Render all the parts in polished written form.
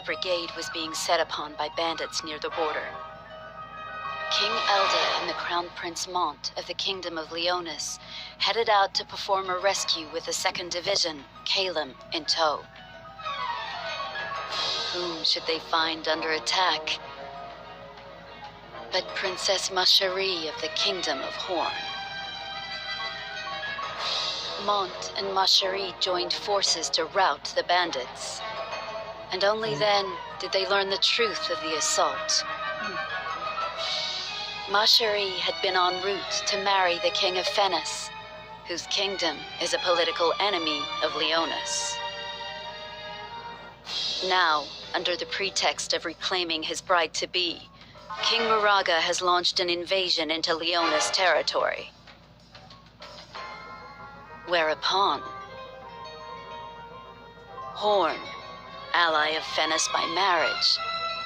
brigade was being set upon by bandits near the border. King Elda and the Crown Prince Mont of the Kingdom of Leonis headed out to perform a rescue with the 2nd Division, Calum, in tow. Whom should they find under attack but Princess Macherie of the Kingdom of Hourne? Mont and Macherie joined forces to rout the bandits, and only then did they learn the truth of the assault. Macherie had been en route to marry the King of Fennis, whose kingdom is a political enemy of Leonis. Now, under the pretext of reclaiming his bride-to-be, King Moraga has launched an invasion into Leonis territory. Whereupon, Hourne, ally of Fennis by marriage,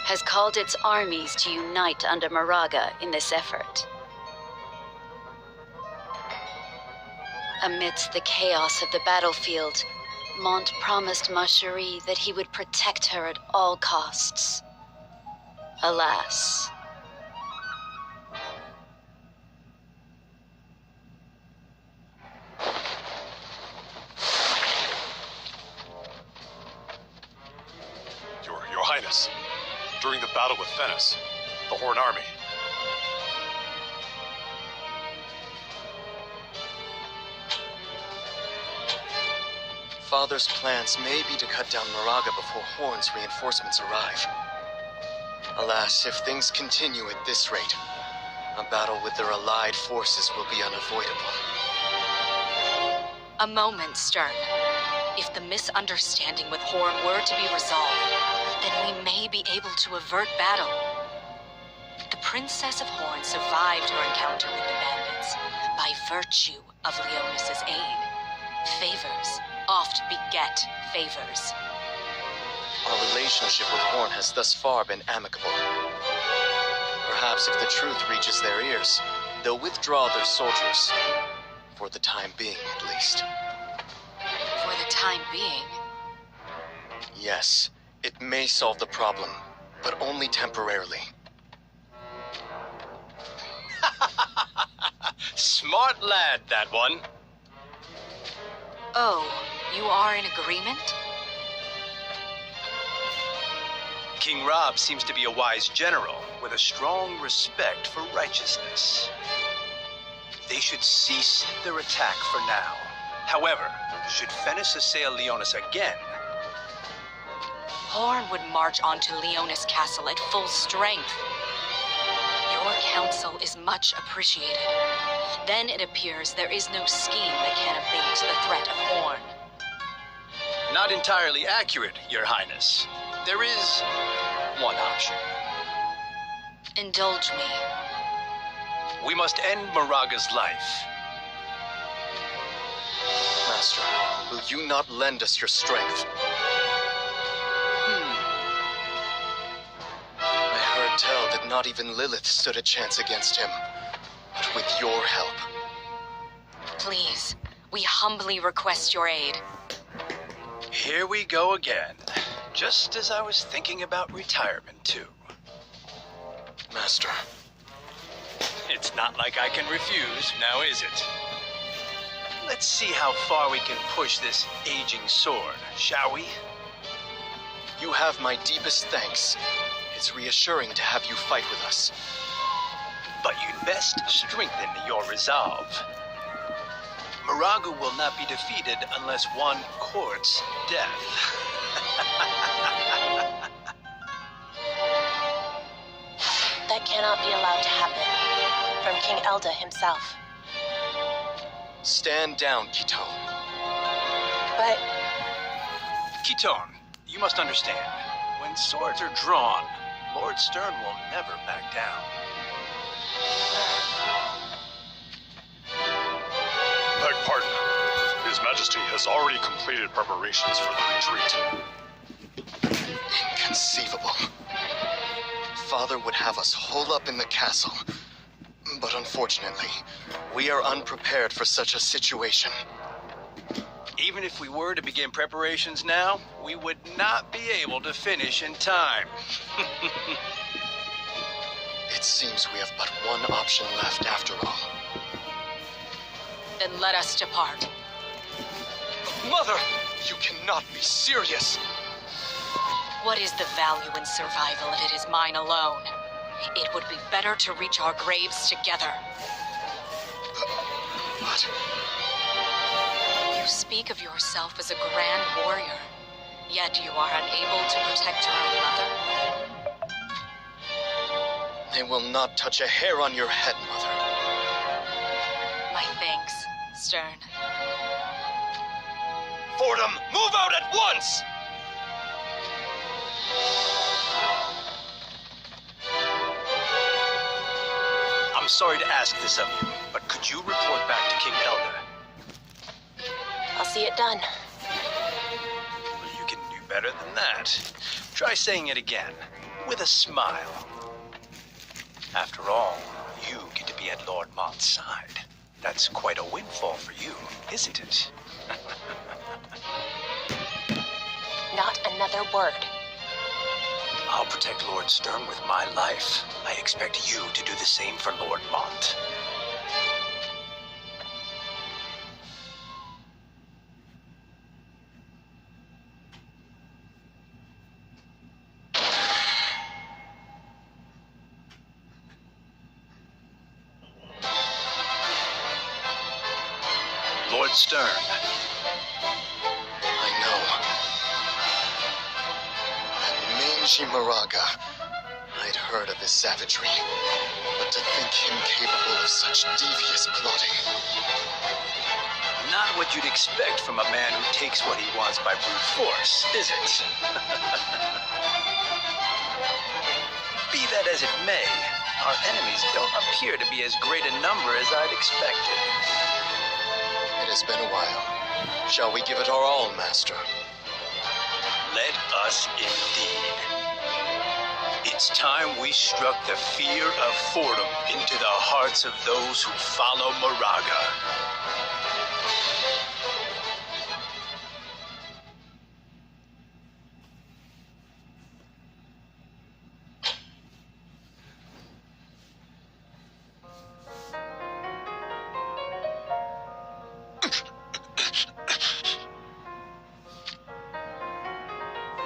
has called its armies to unite under Moraga in this effort. Amidst the chaos of the battlefield, Mont promised Macherie that he would protect her at all costs. Alas. Your Highness, during the battle with Fennis, the Hourne army. Father's plans may be to cut down Moraga before Hourne's reinforcements arrive. Alas, if things continue at this rate, a battle with their allied forces will be unavoidable. A moment, Stern. If the misunderstanding with Hourne were to be resolved, then we may be able to avert battle. The Princess of Hourne survived her encounter with the bandits by virtue of Leonis' aid. Favors oft beget favors. Our relationship with Hourne has thus far been amicable. Perhaps if the truth reaches their ears, they'll withdraw their soldiers. For the time being, at least. For the time being? Yes, it may solve the problem, but only temporarily. Smart lad, that one. Oh, you are in agreement? King Rob seems to be a wise general with a strong respect for righteousness. They should cease their attack for now. However, should Fennis assail Leonis again, Hourne would march onto Leonis Castle at full strength. Your counsel is much appreciated. Then it appears there is no scheme that can abate the threat of Hourne. not entirely accurate, Your Highness. There is one option. Indulge me. We must end Moraga's life. Master, will you not lend us your strength? I heard tell that not even Lilith stood a chance against him. But with your help. Please, we humbly request your aid. Here we go again. Just as I was thinking about retirement, too. Master. It's not like I can refuse, now is it? Let's see how far we can push this aging sword, shall we? You have my deepest thanks. It's reassuring to have you fight with us. But you'd best strengthen your resolve. Moraga will not be defeated unless one courts death. That cannot be allowed to happen. From King Elda himself. Stand down, Kitone. But... Kitone, you must understand. When swords are drawn, Lord Stern will never back down. Beg pardon. His Majesty has already completed preparations for the retreat. Inconceivable. Father would have us hole up in the castle. But unfortunately, we are unprepared for such a situation. Even if we were to begin preparations now, we would not be able to finish in time. It seems we have but one option left after all. Then let us depart. Mother! You cannot be serious! What is the value in survival if it is mine alone? It would be better to reach our graves together. But... You speak of yourself as a grand warrior, yet you are unable to protect your own mother? They will not touch a hair on your head, Mother. My thanks, Stern. Fordham, move out at once! I'm sorry to ask this of you, but could you report back to King Elder? I'll see it done. Well, you can do better than that. Try saying it again, with a smile. After all, you get to be at Lord Mont's side. That's quite a windfall for you, isn't it? Not another word. I'll protect Lord Stern with my life. I expect you to do the same for Lord Mont. Lord Stern. I know. That mangy Moraga. I'd heard of his savagery, but to think him capable of such devious plotting. Not what you'd expect from a man who takes what he wants by brute force, is it? Be that as it may, our enemies don't appear to be as great a number as I'd expected. It has been a while. Shall we give it our all, Master? Let us indeed. It's time we struck the fear of Fordham into the hearts of those who follow Moraga.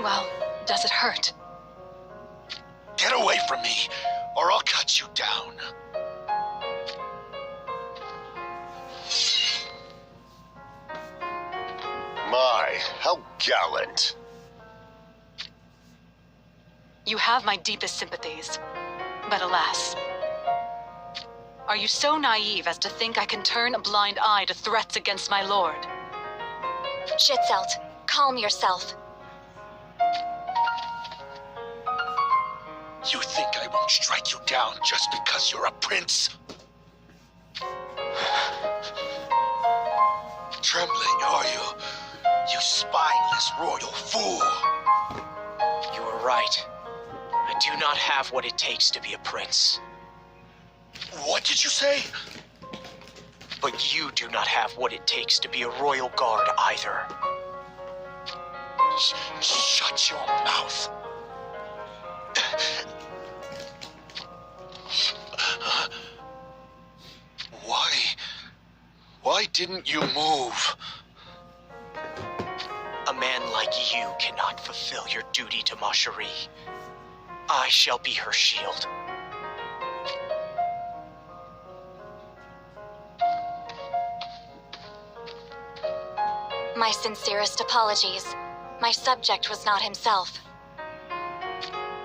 Well, does it hurt? Get away from me, or I'll cut you down. My, how gallant. You have my deepest sympathies. But alas. Are you so naive as to think I can turn a blind eye to threats against my lord? Schützelt, calm yourself. You think I won't strike you down just because you're a prince? Trembling, are you? You spineless royal fool. You are right. I do not have what it takes to be a prince. What did you say? But you do not have what it takes to be a royal guard either. Shut your mouth. Why didn't you move? A man like you cannot fulfill your duty to Ma Cherie. I shall be her shield. My sincerest apologies. My subject was not himself.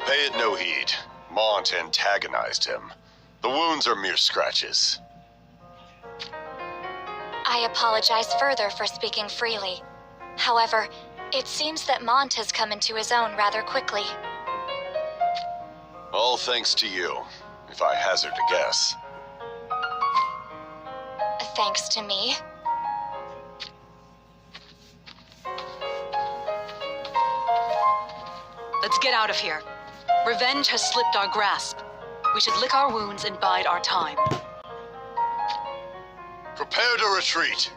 Pay it no heed. Mont antagonized him. The wounds are mere scratches. I apologize further for speaking freely. However, it seems that Mont has come into his own rather quickly. All thanks to you, if I hazard a guess. Thanks to me. Let's get out of here. Revenge has slipped our grasp. We should lick our wounds and bide our time. Prepare to retreat.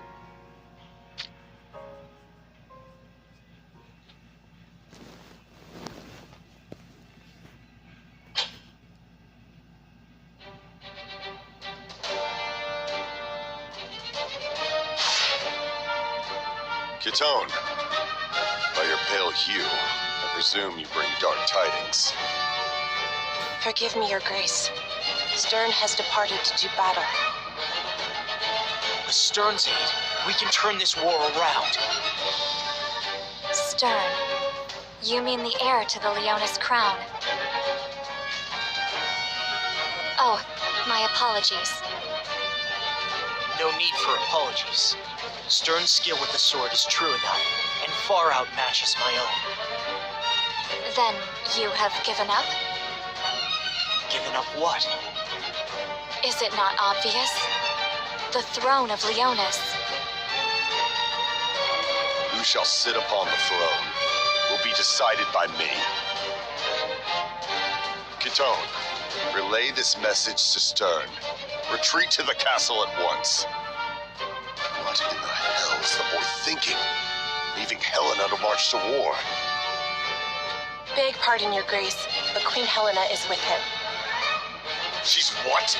Catone, by your pale hue, I presume you bring dark tidings. Forgive me, Your Grace. Stern has departed to do battle. With Stern's aid, we can turn this war around. Stern. You mean the heir to the Leonis crown? Oh, my apologies. No need for apologies. Stern's skill with the sword is true enough, and far outmatches my own. Then you have given up? Given up what? Is it not obvious? The throne of Leonis. Who shall sit upon the throne will be decided by me. Catone, relay this message to Stern. Retreat to the castle at once. What in the hell is the boy thinking? Leaving Helena to march to war. Beg pardon, Your Grace, but Queen Helena is with him. She's what?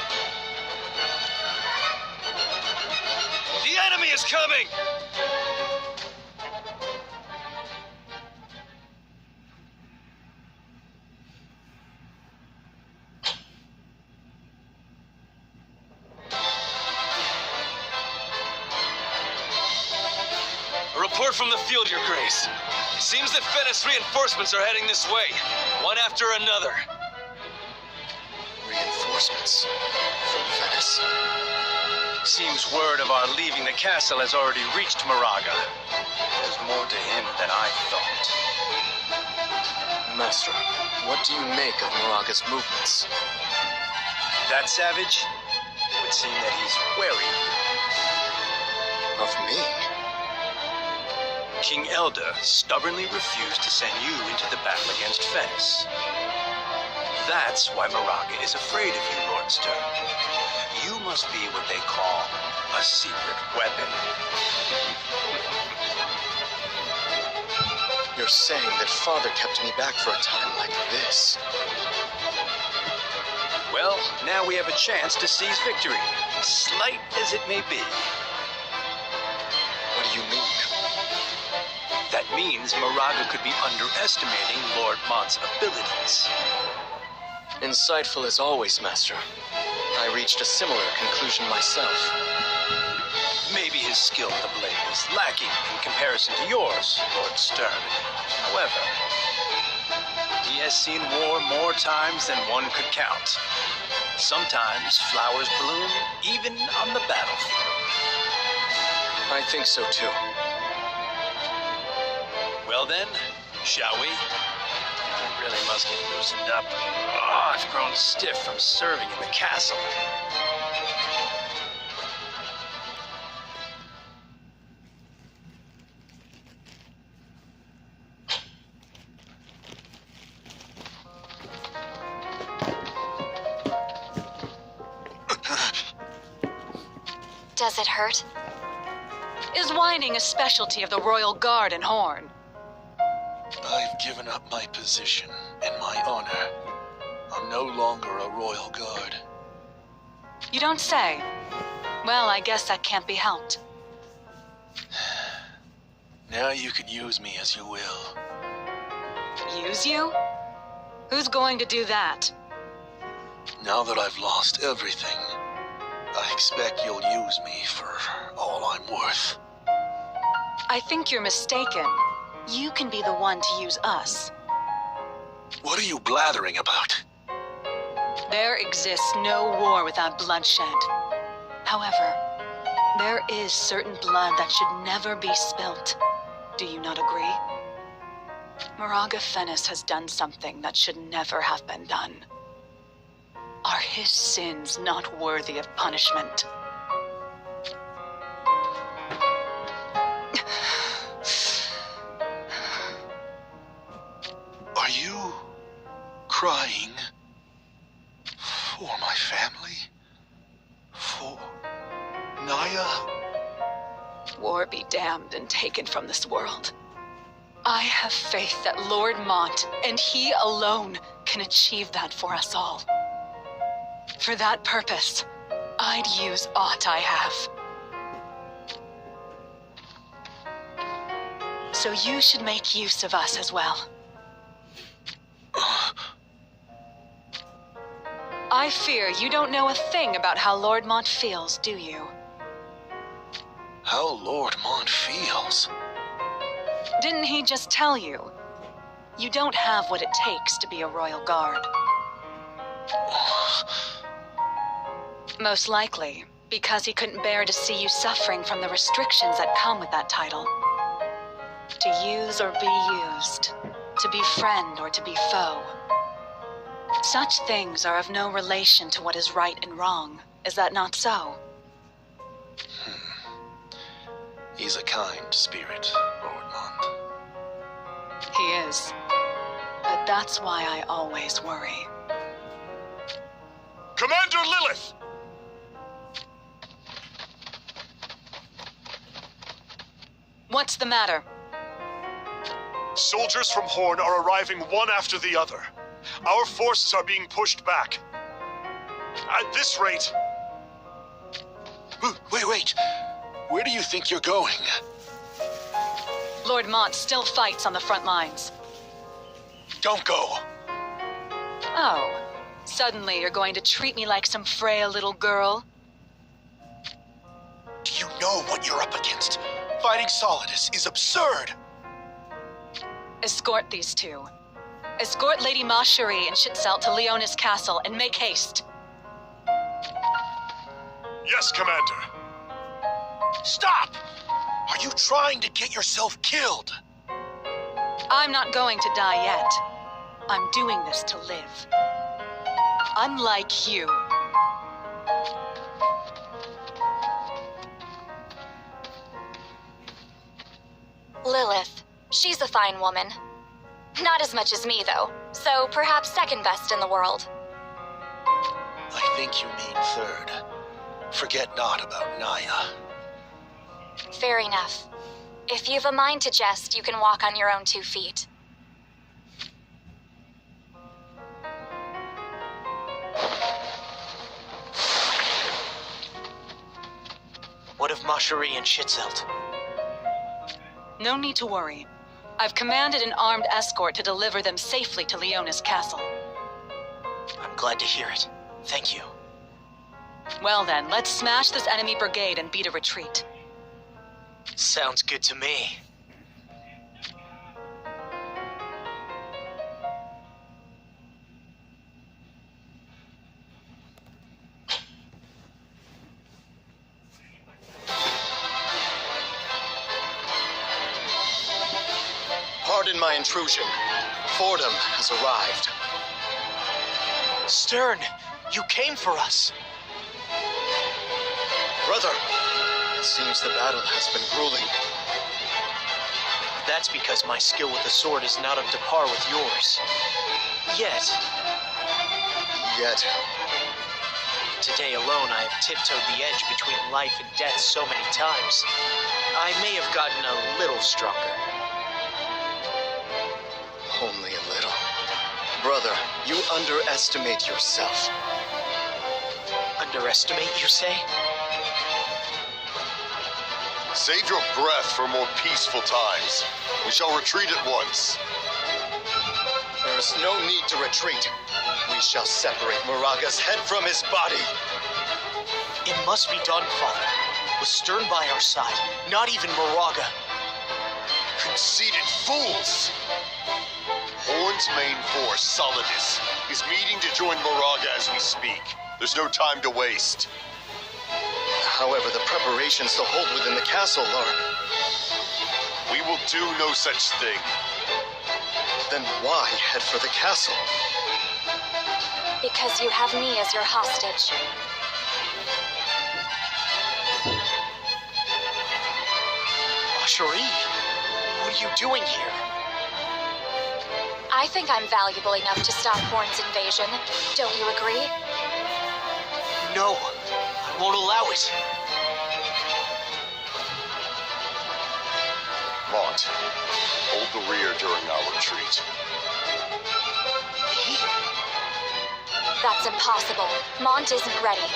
The enemy is coming! A report from the field, Your Grace. It seems that Venice reinforcements are heading this way, one after another. Reinforcements from Venice. Seems word of our leaving the castle has already reached Moraga. There's more to him than I thought. Master, what do you make of Moraga's movements? That savage? It would seem that he's wary. Of me? King Elda stubbornly refused to send you into the battle against Venice. That's why Moraga is afraid of you, Lord Stern. You must be what they call a secret weapon. You're saying that Father kept me back for a time like this. Well, now we have a chance to seize victory, slight as it may be. What do you mean? That means Moraga could be underestimating Lord Mont's abilities. Insightful as always, Master. I reached a similar conclusion myself. Maybe his skill with the blade is lacking in comparison to yours, Lord Stern. However, he has seen war more times than one could count. Sometimes flowers bloom even on the battlefield. I think so too. Well then, shall we? I really must get loosened up. Oh, I've grown stiff from serving in the castle. Does it hurt? Is whining a specialty of the Royal Guard in Hourne? I've given up my position and my honor. I'm no longer a royal guard. You don't say. Well, I guess that can't be helped. Now you can use me as you will. Use you? Who's going to do that? Now that I've lost everything, I expect you'll use me for all I'm worth. I think you're mistaken. You can be the one to use us. What are you blathering about? There exists no war without bloodshed. However, there is certain blood that should never be spilt. Do you not agree? Moraga Fennis has done something that should never have been done. Are his sins not worthy of punishment? Are you crying for my family? For Naya? War be damned and taken from this world. I have faith that Lord Mont, and he alone, can achieve that for us all. For that purpose, I'd use aught I have. So you should make use of us as well. I fear you don't know a thing about how Lord Mont feels, do you? How Lord Mont feels? Didn't he just tell you? You don't have what it takes to be a royal guard. Most likely, because he couldn't bear to see you suffering from the restrictions that come with that title. To use or be used, to be friend or to be foe. Such things are of no relation to what is right and wrong. Is that not so? He's a kind spirit, Lord Mont. He is. But that's why I always worry. Commander Lilith! What's the matter? Soldiers from Hourne are arriving one after the other. Our forces are being pushed back. At this rate... Wait. Where do you think you're going? Lord Mont still fights on the front lines. Don't go. Oh, suddenly you're going to treat me like some frail little girl? Do you know what you're up against? Fighting Solidus is absurd. Escort these two. Escort Lady Macherie and Schitzel to Leonis Castle and make haste. Yes, Commander. Stop! Are you trying to get yourself killed? I'm not going to die yet. I'm doing this to live. Unlike you. Lilith. She's a fine woman. Not as much as me, though. So perhaps second best in the world. I think you mean third. Forget not about Naya. Fair enough. If you've a mind to jest, you can walk on your own 2 feet. What of Macherie and Schitzel? No need to worry. I've commanded an armed escort to deliver them safely to Leonis Castle. I'm glad to hear it. Thank you. Well then, let's smash this enemy brigade and beat a retreat. Sounds good to me. Pardon my intrusion. Fordham has arrived. Stern, you came for us. Brother, it seems the battle has been grueling. That's because my skill with the sword is not up to par with yours. Yet. Today alone, I have tiptoed the edge between life and death so many times. I may have gotten a little stronger. Only a little. Brother, you underestimate yourself. Underestimate, you say? Save your breath for more peaceful times. We shall retreat at once. There is no need to retreat. We shall separate Moraga's head from his body. It must be done, Father. With Stern by our side, not even Moraga. Conceited fools! Hourne's main force, Solidus, is meeting to join Moraga as we speak. There's no time to waste. However, the preparations to hold within the castle are... We will do no such thing. Then why head for the castle? Because you have me as your hostage. Macherie, what are you doing here? I think I'm valuable enough to stop Hourne's invasion. Don't you agree? No, I won't allow it. Mont, hold the rear during our retreat. Me? That's impossible. Mont isn't ready.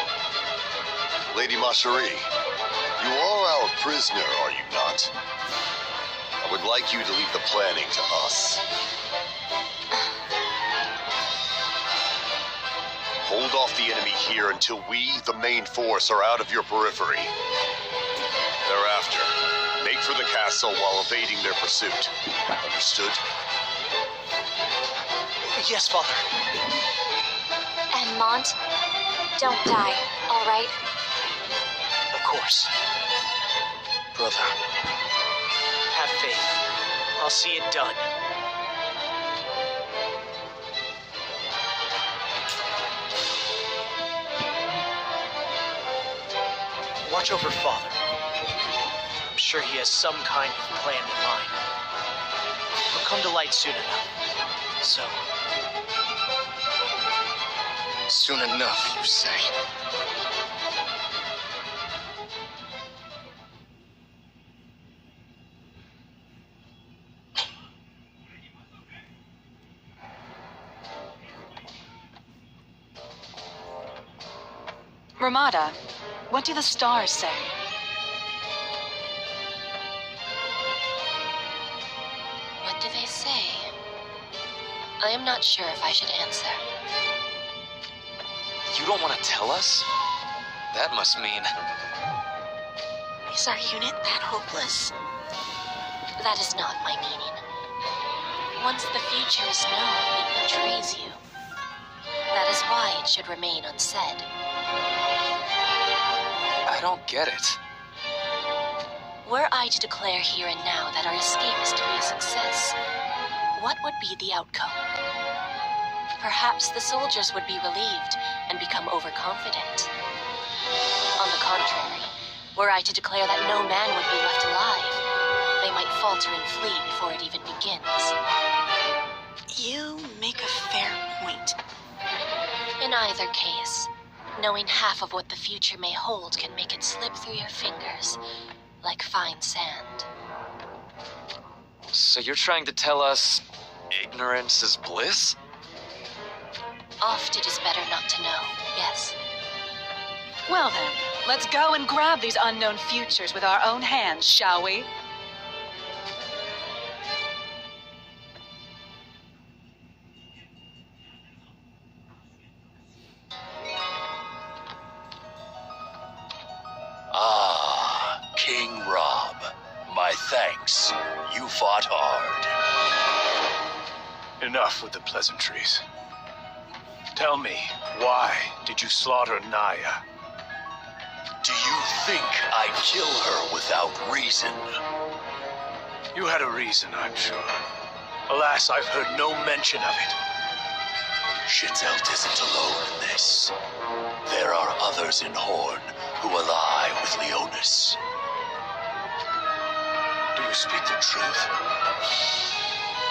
Lady Macherie, you are our prisoner, are you not? I would like you to leave the planning to us. Hold off the enemy here until we, the main force, are out of your periphery. Thereafter, make for the castle while evading their pursuit. Understood? Yes, Father. And Mont, don't die, all right? Of course. Brother, Have faith. I'll see it done. Watch over Father. I'm sure he has some kind of plan in mind. He'll come to light soon enough. So, soon enough, you say? Ramada, what do the stars say? What do they say? I am not sure if I should answer. You don't want to tell us? That must mean... Is our unit that hopeless? That is not my meaning. Once the future is known, it betrays you. That is why it should remain unsaid. I don't get it. Were I to declare here and now that our escape is to be a success, what would be the outcome? Perhaps the soldiers would be relieved and become overconfident. On the contrary, were I to declare that no man would be left alive, they might falter and flee before it even begins. You make a fair point. In either case, knowing half of what the future may hold can make it slip through your fingers like fine sand. So you're trying to tell us ignorance is bliss? Oft it is better not to know, yes. Well then, let's go and grab these unknown futures with our own hands, shall we? Ah, King Rob. My thanks. You fought hard. Enough with the pleasantries. Tell me, why did you slaughter Naya? Do you think I'd kill her without reason? You had a reason, I'm sure. Alas, I've heard no mention of it. Schitzelt isn't alone in this. There are others in Hourne who ally with Leonis. Do you speak the truth?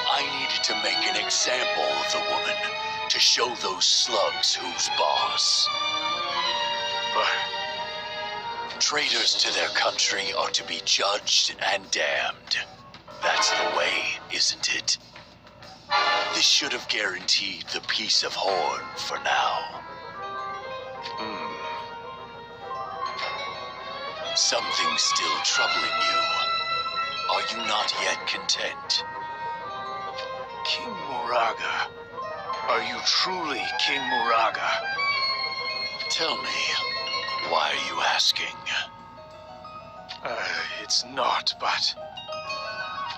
I needed to make an example of the woman to show those slugs who's boss. But Traitors to their country are to be judged and damned. That's the way, isn't it? This should have guaranteed the peace of Hourne for now. Something's still troubling you. Are you not yet content? King Moraga, are you truly King Moraga? Tell me, why are you asking? It's not, but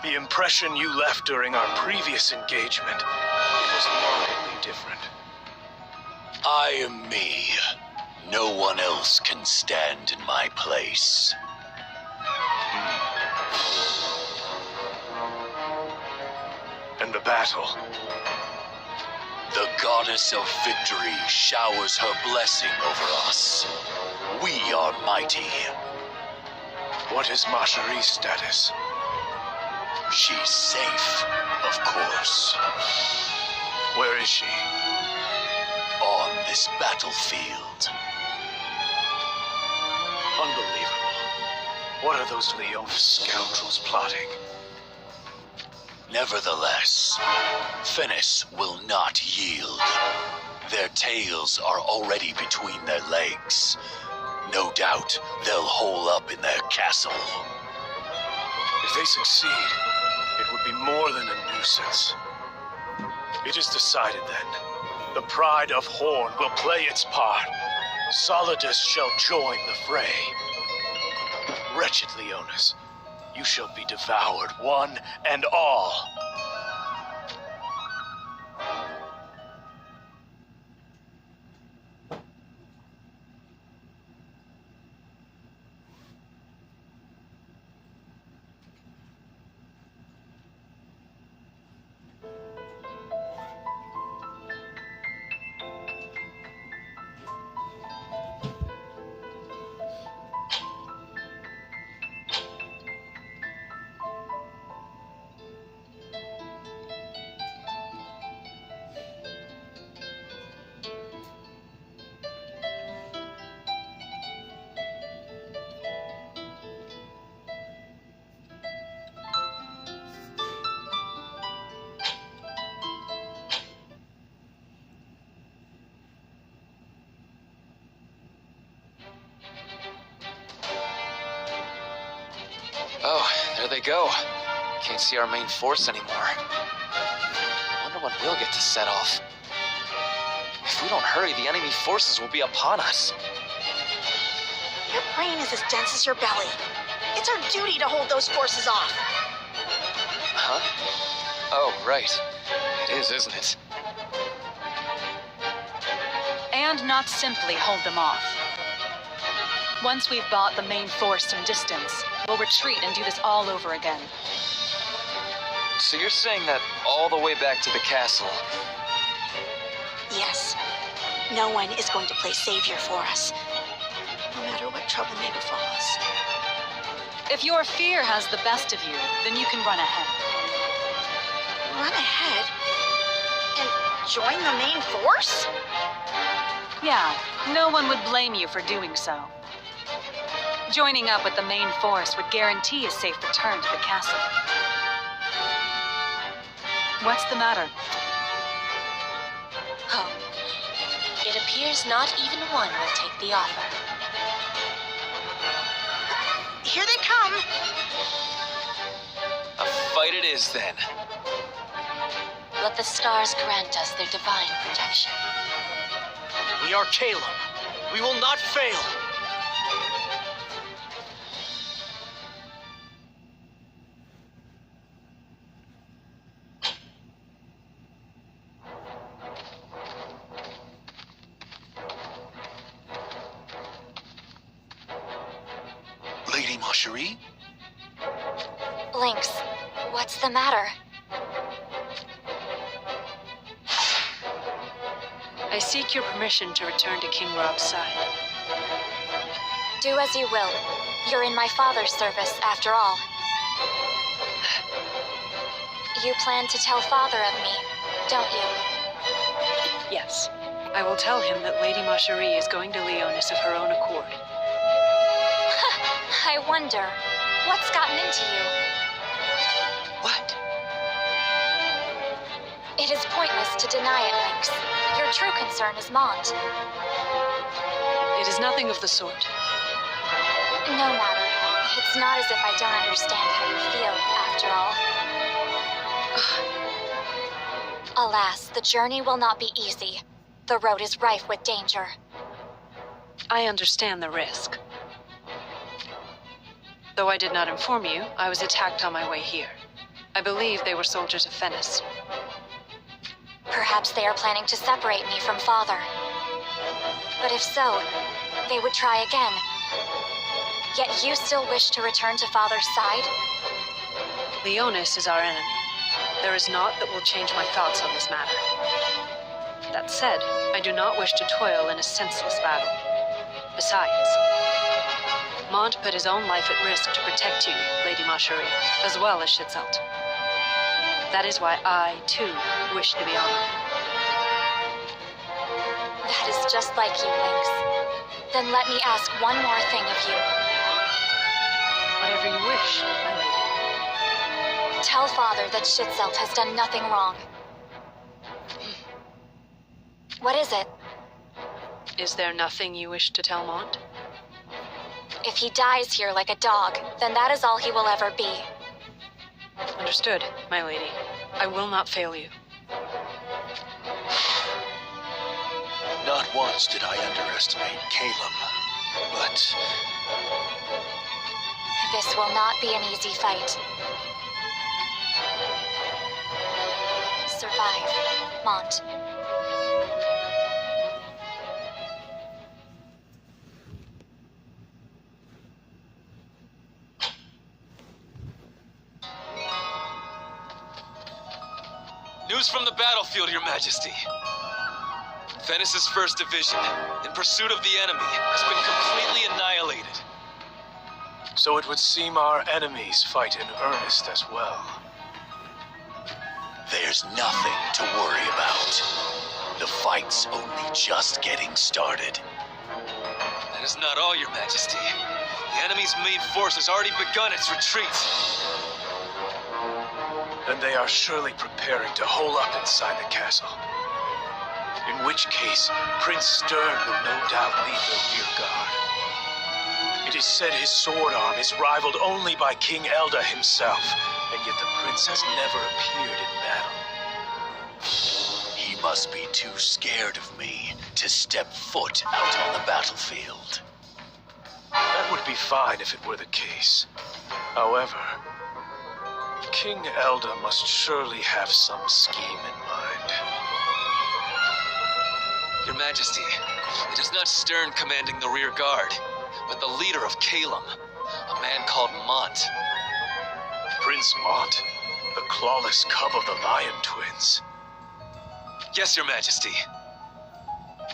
the impression you left during our previous engagement was markedly different. I am me. No one else can stand in my place. And the battle. The goddess of victory showers her blessing over us. We are mighty. What is Marjorie's status? She's safe, of course. Where is she? On this battlefield. Unbelievable. What are those Leonis scoundrels plotting? Nevertheless, Finis will not yield. Their tails are already between their legs. No doubt they'll hole up in their castle. If they succeed, would be more than a nuisance. It is decided then. The pride of Hourne will play its part. Solidus shall join the fray. Wretched Leonis, you shall be devoured, one and all. Oh, there they go. Can't see our main force anymore. I wonder when we'll get to set off. If we don't hurry, the enemy forces will be upon us. Your brain is as dense as your belly. It's our duty to hold those forces off. Huh? Oh, right. It is, isn't it? And not simply hold them off. Once we've bought the main force some distance, we'll retreat and do this all over again. So you're saying that all the way back to the castle? Yes. No one is going to play savior for us, no matter what trouble may befall us. If your fear has the best of you, then you can run ahead. Run ahead? And join the main force? Yeah, no one would blame you for doing so. Joining up with the main force would guarantee a safe return to the castle. What's the matter? Oh. It appears not even one will take the offer. Here they come! A fight it is, then. Let the stars grant us their divine protection. We are Caleb. We will not fail. Lady Marjorie? Lynx, what's the matter? I seek your permission to return to King Rob's side. Do as you will. You're in my father's service, after all. You plan to tell father of me, don't you? Yes. I will tell him that Lady Marjorie is going to Leonis of her own accord. I wonder, what's gotten into you? What? It is pointless to deny it, Lynx. Your true concern is Mont. It is nothing of the sort. No matter. It's not as if I don't understand how you feel, after all. Alas, the journey will not be easy. The road is rife with danger. I understand the risk. Though I did not inform you, I was attacked on my way here. I believe they were soldiers of Fennis. Perhaps they are planning to separate me from father. But if so, they would try again. Yet you still wish to return to father's side? Leonis is our enemy. There is naught that will change my thoughts on this matter. That said, I do not wish to toil in a senseless battle. Besides, Mont put his own life at risk to protect you, Lady Marjorie, as well as Schitzolt. That is why I, too, wish to be honored. That is just like you, Lynx. Then let me ask one more thing of you. Whatever you wish, my lady. Tell father that Schitzolt has done nothing wrong. What is it? Is there nothing you wish to tell Mont? If he dies here like a dog, then that is all he will ever be. Understood, my lady. I will not fail you. Not once did I underestimate Caleb, but This will not be an easy fight. Survive, Mont. News from the battlefield, Your Majesty. Venice's 1st Division, in pursuit of the enemy, has been completely annihilated. So it would seem our enemies fight in earnest as well. there's nothing to worry about. The fight's only just getting started. That is not all, Your Majesty. The enemy's main force has already begun its retreat. Then they are surely preparing to hole up inside the castle. In which case, Prince Stern will no doubt lead the rear guard. It is said his sword arm is rivaled only by King Elda himself, and yet the prince has never appeared in battle. He must be too scared of me to step foot out on the battlefield. That would be fine if it were the case. However, King Elda must surely have some scheme in mind. Your Majesty, it is not Stern commanding the rear guard, but the leader of Calum, a man called Mont. Prince Mont, the clawless cub of the Lion Twins. Yes, Your Majesty.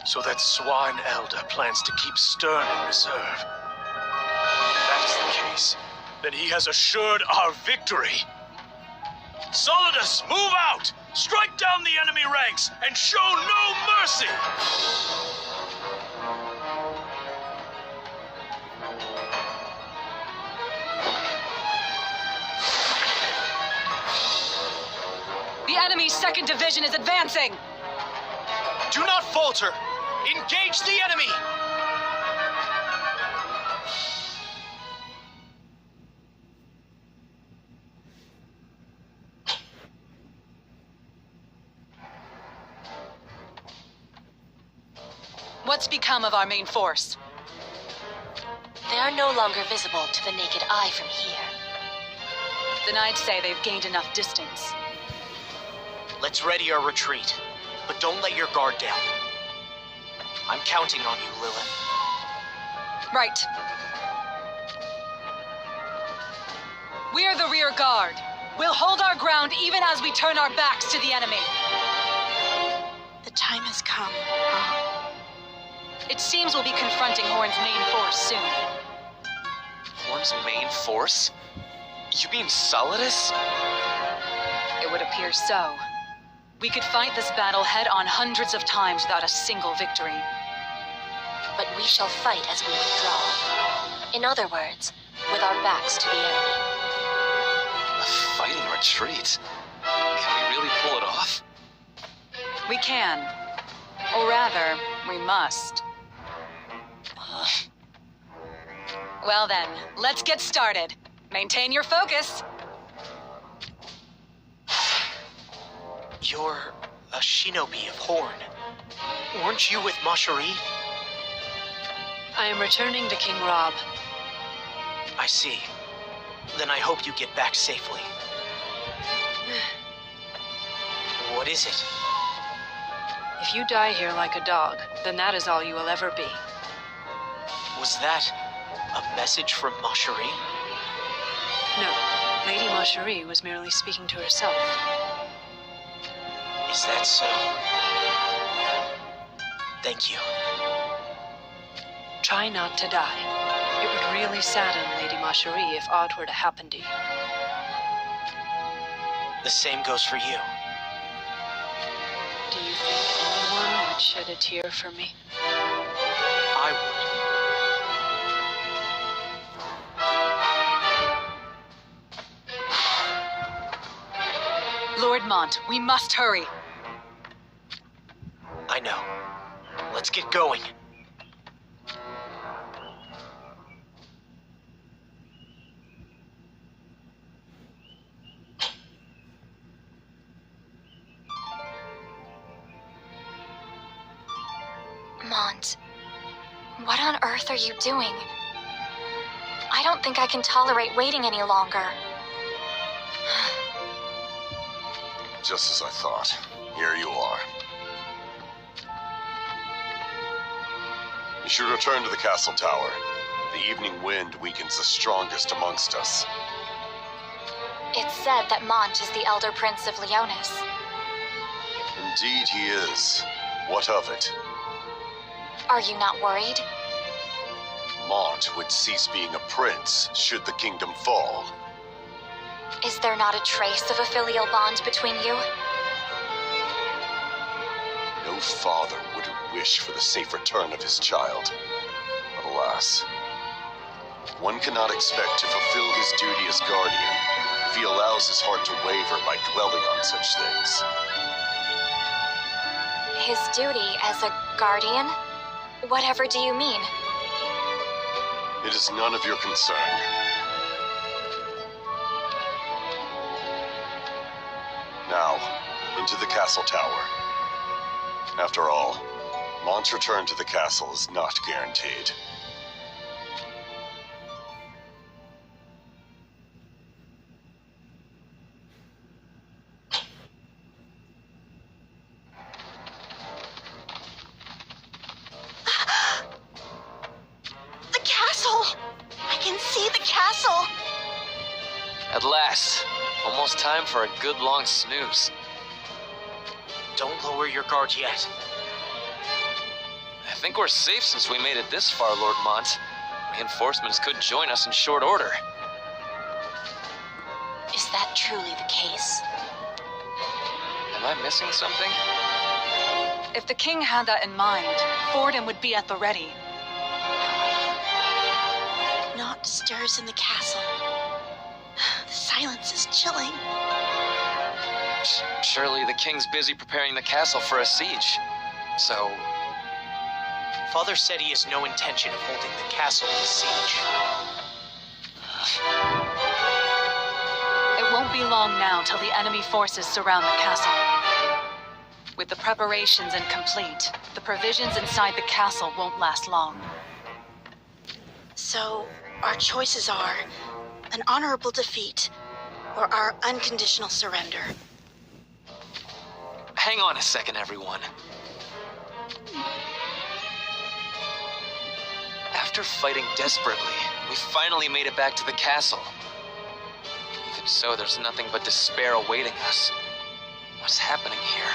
So that Swine Elda plans to keep Stern in reserve. If that is the case, then he has assured our victory. Solidus, move out! Strike down the enemy ranks and show no mercy! The enemy's 2nd Division is advancing! Do not falter! Engage the enemy! What's become of our main force? They are no longer visible to the naked eye from here. Then I'd say they've gained enough distance. Let's ready our retreat, but don't let your guard down. I'm counting on you, Lilith. Right. We're the rear guard. We'll hold our ground even as we turn our backs to the enemy. The time has come. It seems we'll be confronting Hourne's main force soon. Hourne's main force? You mean Solidus? It would appear so. We could fight this battle head-on hundreds of times without a single victory. But we shall fight as we withdraw. In other words, with our backs to the enemy. A fighting retreat? Can we really pull it off? We can. Or rather, we must. Well then, let's get started. Maintain your focus. You're a shinobi of Hourne. Weren't you with Macherie? I am returning to King Rob. I see. Then I hope you get back safely. What is it? If you die here like a dog, then that is all you will ever be. Was that a message from Macherie? No, Lady Macherie was merely speaking to herself. Is that so? Thank you. Try not to die. It would really sadden Lady Macherie if aught were to happen to you. The same goes for you. Do you think anyone would shed a tear for me? I would. Lord Mont, we must hurry. I know. Let's get going. Mont, what on earth are you doing? I don't think I can tolerate waiting any longer. Just as I thought. Here you are. You should return to the castle tower. The evening wind weakens the strongest amongst us. It's said that Mont is the elder prince of Leonis. Indeed he is. What of it? Are you not worried? Mont would cease being a prince should the kingdom fall. Is there not a trace of a filial bond between you? No father would wish for the safe return of his child. But alas, one cannot expect to fulfill his duty as guardian if he allows his heart to waver by dwelling on such things. His duty as a guardian? Whatever do you mean? It is none of your concern. Now, into the castle tower. After all, Mont's return to the castle is not guaranteed. The castle! I can see the castle! At last. Almost time for a good long snooze. Don't lower your guard yet. I think we're safe since we made it this far, Lord Mont. Reinforcements could join us in short order. Is that truly the case? Am I missing something? If the king had that in mind, Fordham would be at the ready. Naught stirs in the castle. The silence is chilling. Surely the king's busy preparing the castle for a siege. So, Father said he has no intention of holding the castle in siege. It won't be long now till the enemy forces surround the castle. With the preparations incomplete, the provisions inside the castle won't last long. So, our choices are an honorable defeat or our unconditional surrender. hang on a second, everyone. After fighting desperately, we finally made it back to the castle. Even so, there's nothing but despair awaiting us. What's happening here?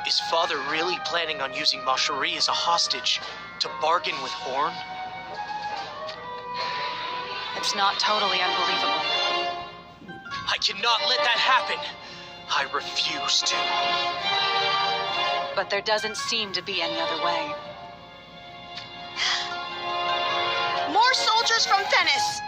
Is Father really planning on using Marjorie as a hostage to bargain with Hourne? It's not totally unbelievable. I cannot let that happen. I refuse to. But there doesn't seem to be any other way. More soldiers from Venice!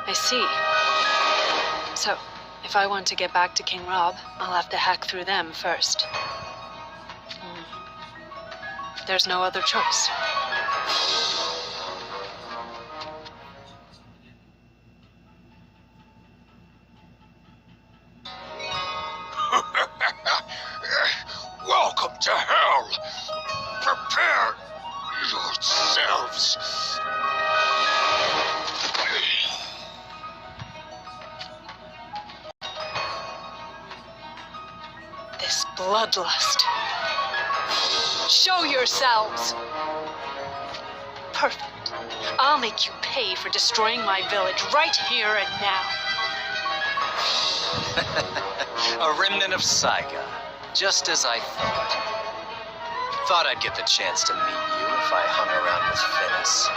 I see. So, if I want to get back to King Rob, I'll have to hack through them first. There's no other choice. Welcome to hell! Prepare yourselves! This bloodlust. Show yourselves! Perfect. I'll make you pay for destroying my village right here and now. A remnant of Saiga, just as I thought. Thought I'd get the chance to meet you if I hung around with Venice.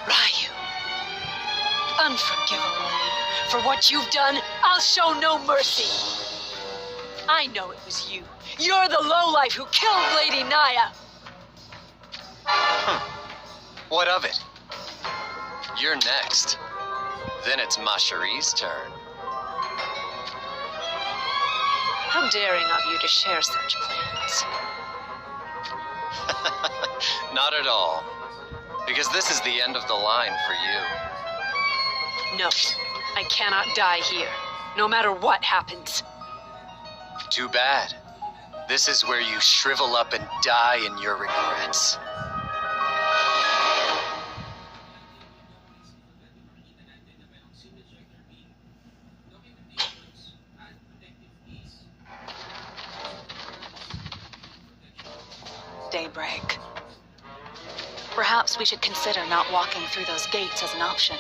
Ryu. Unforgivable. For what you've done, I'll show no mercy. I know it was you. You're the lowlife who killed Lady Naya. What of it? You're next. Then it's Ma Cherie's turn. How daring of you to share such plans. Not at all. Because this is the end of the line for you. No, I cannot die here, no matter what happens. Too bad. This is where you shrivel up and die in your regrets. Daybreak. Perhaps we should consider not walking through those gates as an option.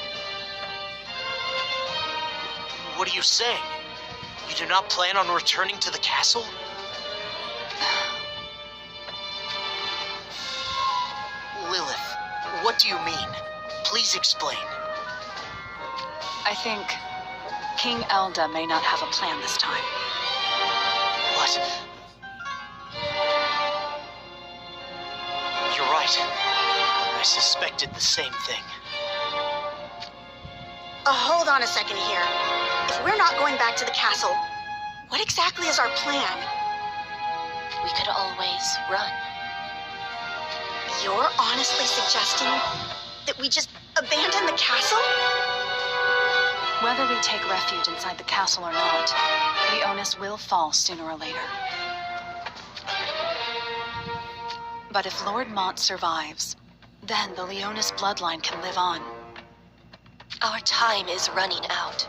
What are you saying? You do not plan on returning to the castle? Lilith, what do you mean? Please explain. I think King Elda may not have a plan this time. What? You're right. I suspected the same thing. Hold on a second here. If we're not going back to the castle, what exactly is our plan? We could always run. You're honestly suggesting that we just abandon the castle? Whether we take refuge inside the castle or not, Leonis will fall sooner or later. But if Lord Mont survives, then the Leonis bloodline can live on. Our time is running out.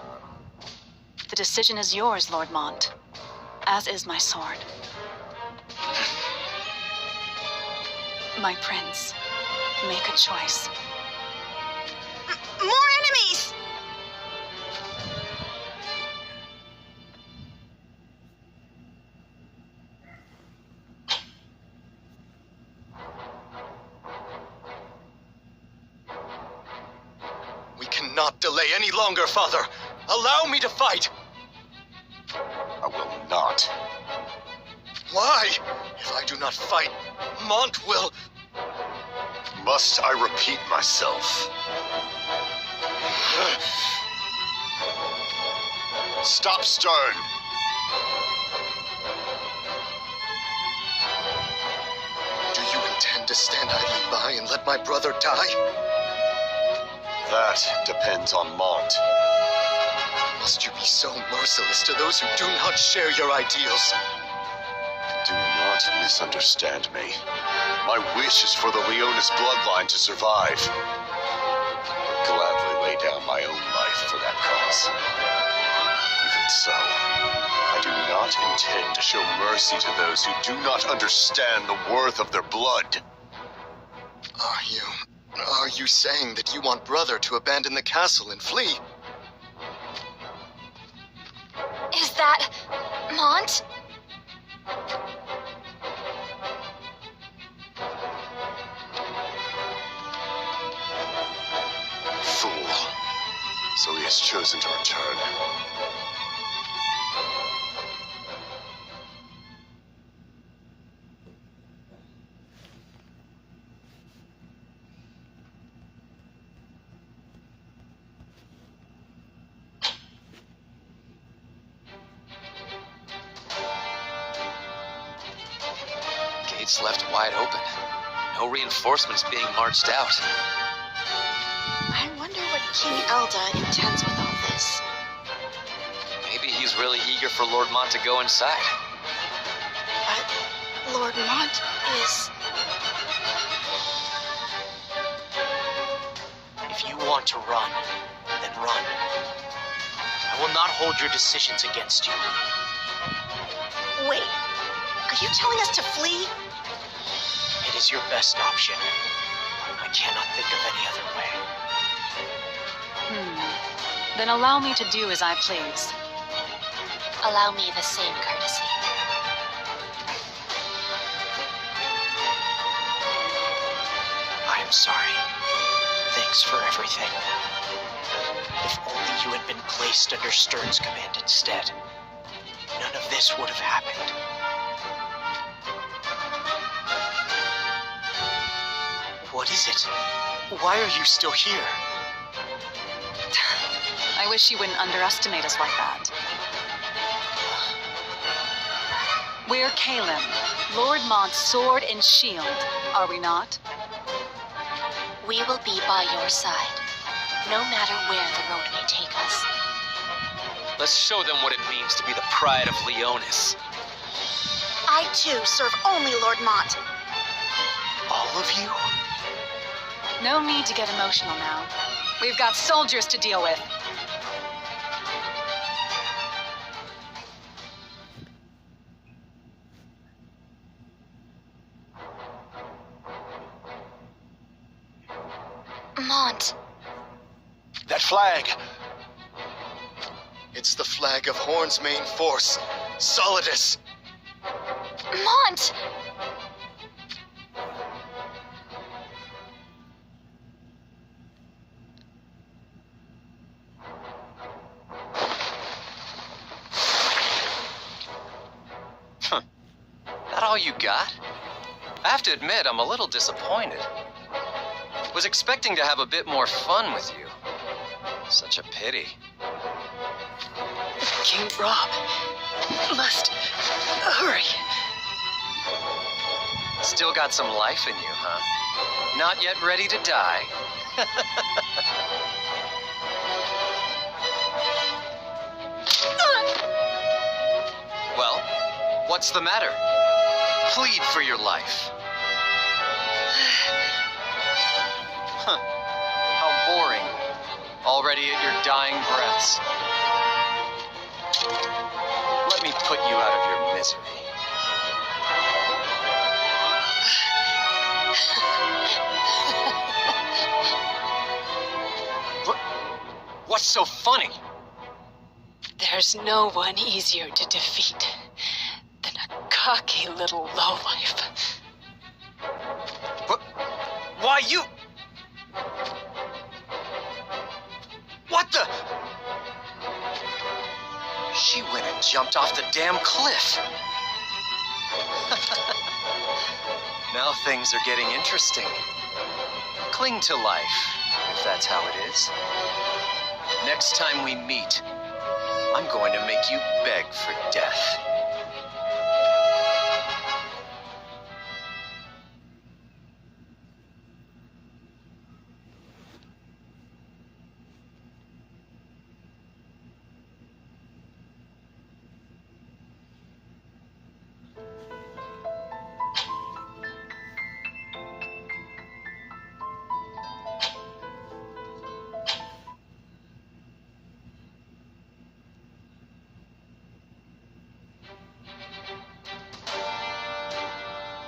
The decision is yours, Lord Mont, as is my sword. My prince, make a choice. More enemies! We cannot delay any longer, Father. Allow me to fight. I will not. Why? If I do not fight, Mont will... Must I repeat myself? Stop, Stern! Do you intend to stand idly by and let my brother die? That depends on Mont. Must you be so merciless to those who do not share your ideals? Do not misunderstand me. My wish is for the Leonis bloodline to survive. I'd gladly lay down my own life for that cause. Even so, I do not intend to show mercy to those who do not understand the worth of their blood. Are you saying that you want brother to abandon the castle and flee? Is that Mont? Fool. So he has chosen to return. Gates left wide open. No reinforcements being marched out. I wonder what King Elda intends with all this. Maybe he's really eager for Lord Mont to go inside. But Lord Mont is... If you want to run, then run. I will not hold your decisions against you. Wait, are you telling us to flee? It is your best option. I cannot think of any other way. Then allow me to do as I please. Allow me the same courtesy. I am sorry. Thanks for everything. If only you had been placed under Stern's command instead, none of this would have happened. What is it? Why are you still here? I wish you wouldn't underestimate us like that. We're Kalim, Lord Mont's sword and shield, are we not? We will be by your side, no matter where the road may take us. Let's show them what it means to be the pride of Leonis. I too serve only Lord Mont. All of you? No need to get emotional now. We've got soldiers to deal with. Mont. That flag! It's the flag of Hourne's main force, Solidus! Mont! That all you got? I have to admit, I'm a little disappointed. Was expecting to have a bit more fun with you. Such a pity. King Rob must hurry. Still got some life in you, huh? Not yet ready to die. Well, what's the matter? Plead for your life. Huh. How boring. Already at your dying breaths. Let me put you out of your misery. What's so funny? There's no one easier to defeat than a cocky little lowlife. Why you... What the... She went and jumped off the damn cliff. Now things are getting interesting. Cling to life, if that's how it is. Next time we meet, I'm going to make you beg for death.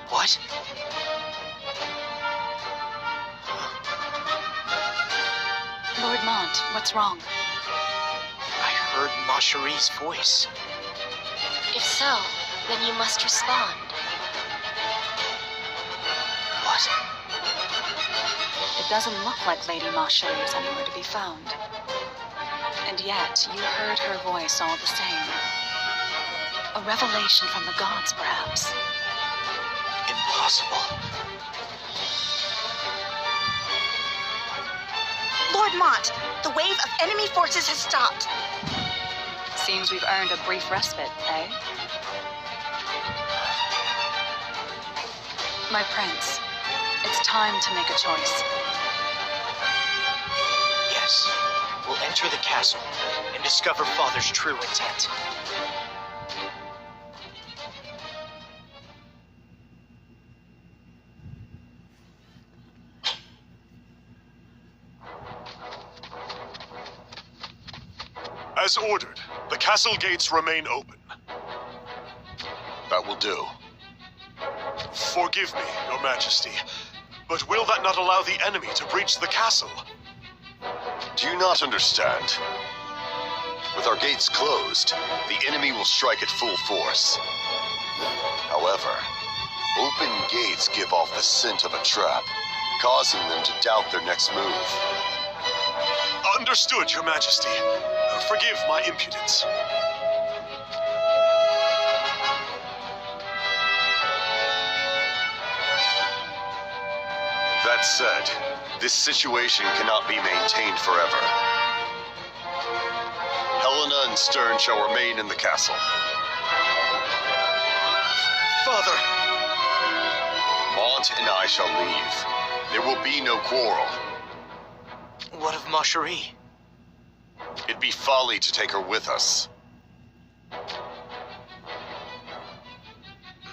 What? Lord Mont, what's wrong? I heard Marjorie's voice. If so, then you must respond. What? It doesn't look like Lady Marjorie is anywhere to be found. And yet, you heard her voice all the same. A revelation from the gods, perhaps. Impossible. Lord Mont, the wave of enemy forces has stopped. Seems we've earned a brief respite, eh? My prince, it's time to make a choice. Yes, we'll enter the castle and discover Father's true intent. As ordered, the castle gates remain open. That will do. Forgive me, Your Majesty, but will that not allow the enemy to breach the castle? Do you not understand? With our gates closed, the enemy will strike at full force. However, open gates give off the scent of a trap, causing them to doubt their next move. Understood, Your Majesty. Forgive my impudence. That said, this situation cannot be maintained forever. and Stern shall remain in the castle. Father! Mont and I shall leave. There will be no quarrel. What of Marcherie? It'd be folly to take her with us.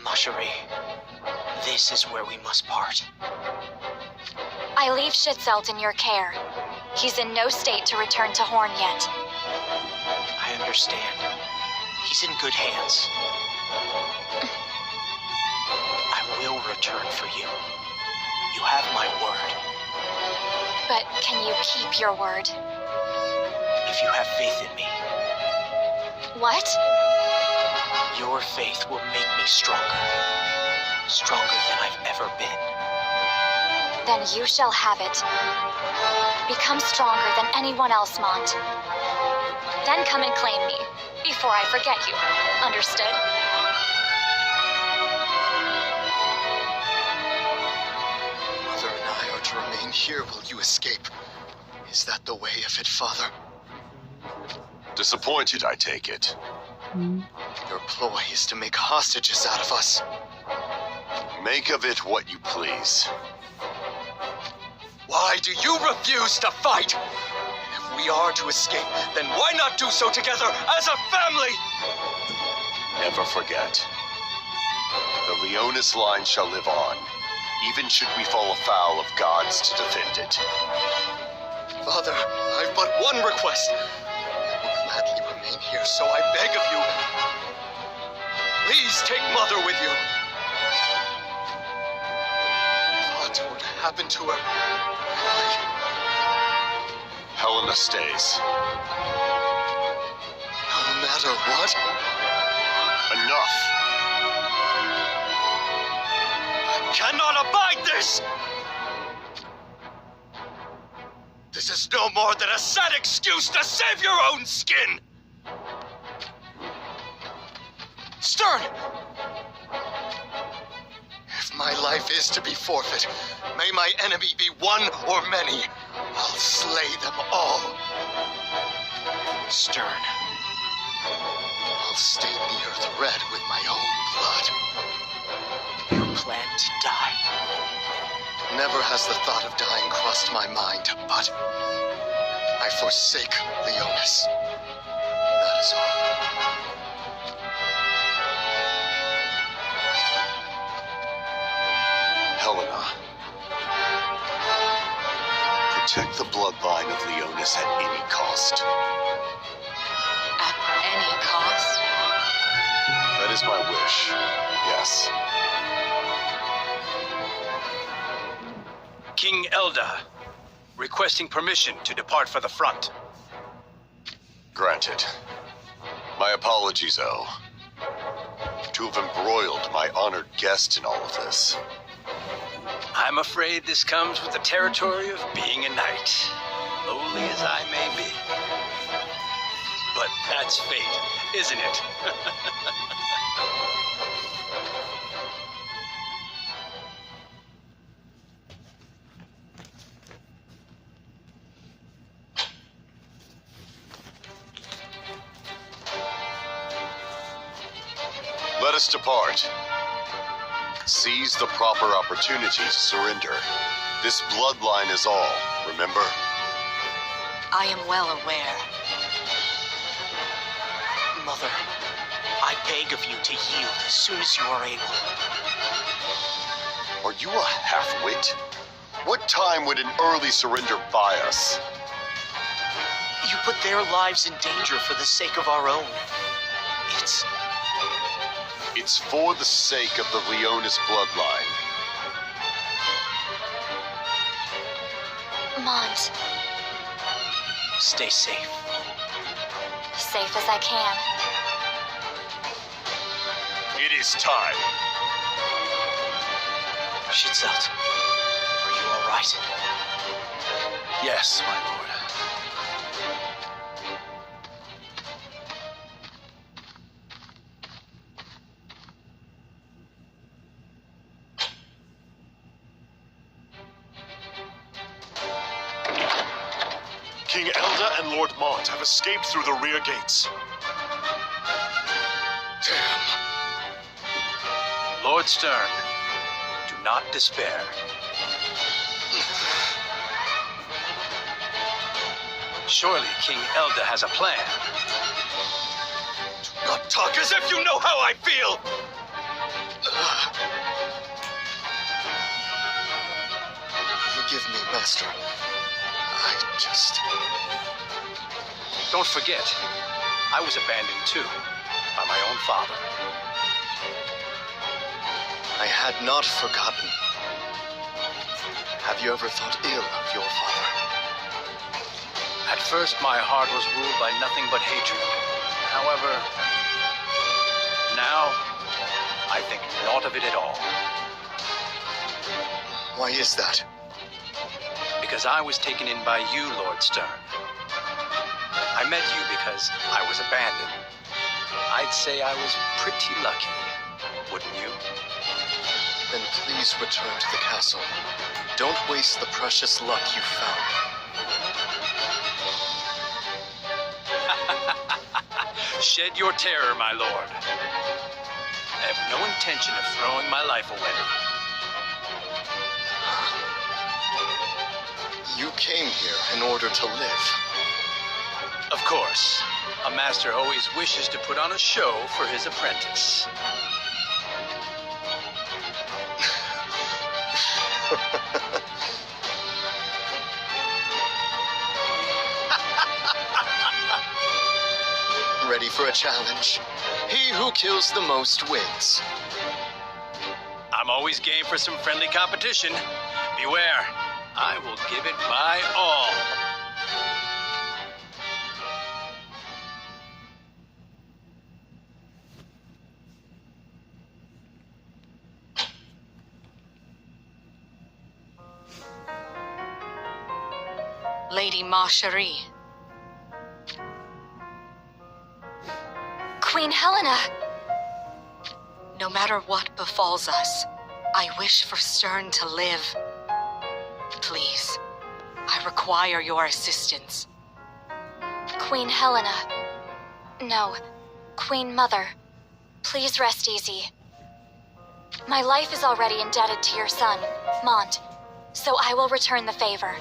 Marcherie, this is where we must part. I leave Schitzelt in your care. He's in no state to return to Hourne yet. I understand. He's in good hands. I will return for you. You have my word. But can you keep your word? If you have faith in me. What? Your faith will make me stronger. Stronger than I've ever been. Then you shall have it. Become stronger than anyone else, Mont. Then come and claim me, before I forget you. Understood? Mother and I are to remain here while you escape. Is that the way of it, Father? Disappointed, I take it. Your ploy is to make hostages out of us. Make of it what you please. Why do you refuse to fight? If we are to escape, then why not do so together as a family? Never forget. The Leonis line shall live on, even should we fall afoul of gods to defend it. Father, I've but one request. I will gladly remain here, so I beg of you. Please take Mother with you. If aught were to happen to her, Helena stays. no matter what, Enough! I cannot abide this! This is no more than a sad excuse to save your own skin! Stern! If my life is to be forfeit, may my enemy be one or many. I'll slay them all. Stern, I'll stain the earth red with my own blood. You plan to die. Never has the thought of dying crossed my mind, but I forsake Leonis. That is all. Helena. Protect the bloodline of Leonis at any cost. At any cost? That is my wish. Yes. King Elda, requesting permission to depart for the front. Granted. My apologies, O. To have embroiled my honored guest in all of this. I'm afraid this comes with the territory of being a knight, lowly as I may be. But that's fate, isn't it? Let us depart. Seize the proper opportunity to surrender. This bloodline is all, remember? I am well aware. Mother, I beg of you to yield as soon as you are able. Are you a half-wit? What time would an early surrender buy us? You put their lives in danger for the sake of our own. It's for the sake of the Leonis bloodline. Mont. Stay safe. Safe as I can. It is time. Schitzelt, are you all right? Yes, my lord. King Elder and Lord Mont have escaped through the rear gates. Damn. Lord Stern, do not despair. Surely King Elder has a plan. Do not talk as if you know how I feel! Forgive me, Master. Don't forget, I was abandoned too, by my own father. I had not forgotten. Have you ever thought ill of your father? At first, my heart was ruled by nothing but hatred. However, now, I think naught of it at all. Why is that? Because I was taken in by you, Lord Stern. I met you because I was abandoned. I'd say I was pretty lucky, wouldn't you? Then please return to the castle. Don't waste the precious luck you found. Shed your terror, my lord. I have no intention of throwing my life away. You came here in order to live. Of course. A master always wishes to put on a show for his apprentice. Ready for a challenge? He who kills the most wins. I'm always game for some friendly competition. Beware, I will give it my all. Lady Marcherie. Queen Helena! No matter what befalls us, I wish for Stern to live. Please, I require your assistance. Queen Helena. No, Queen Mother. Please rest easy. My life is already indebted to your son, Mont, so I will return the favor.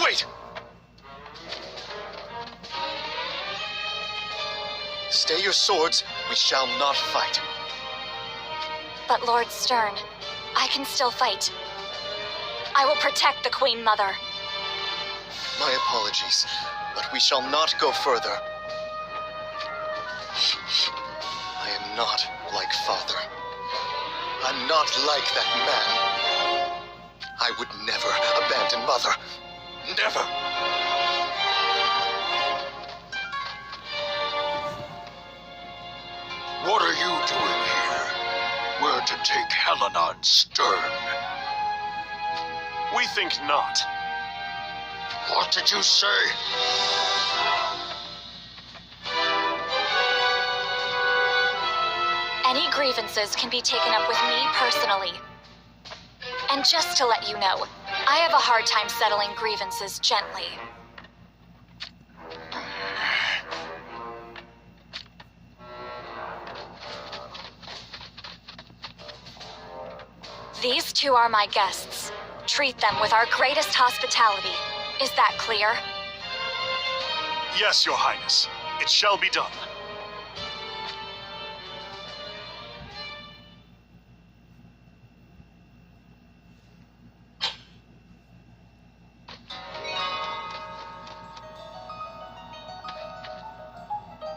Wait! Stay your swords. We shall not fight. But Lord Stern, I can still fight. I will protect the Queen Mother. My apologies, but we shall not go further. I am not like father. I'm not like that man. I would never abandon mother. Never. What are you doing here? We're to take Helena and Stern. We think not. What did you say? Any grievances can be taken up with me personally. And just to let you know, I have a hard time settling grievances gently. These two are my guests. Treat them with our greatest hospitality. Is that clear? Yes, Your Highness. It shall be done.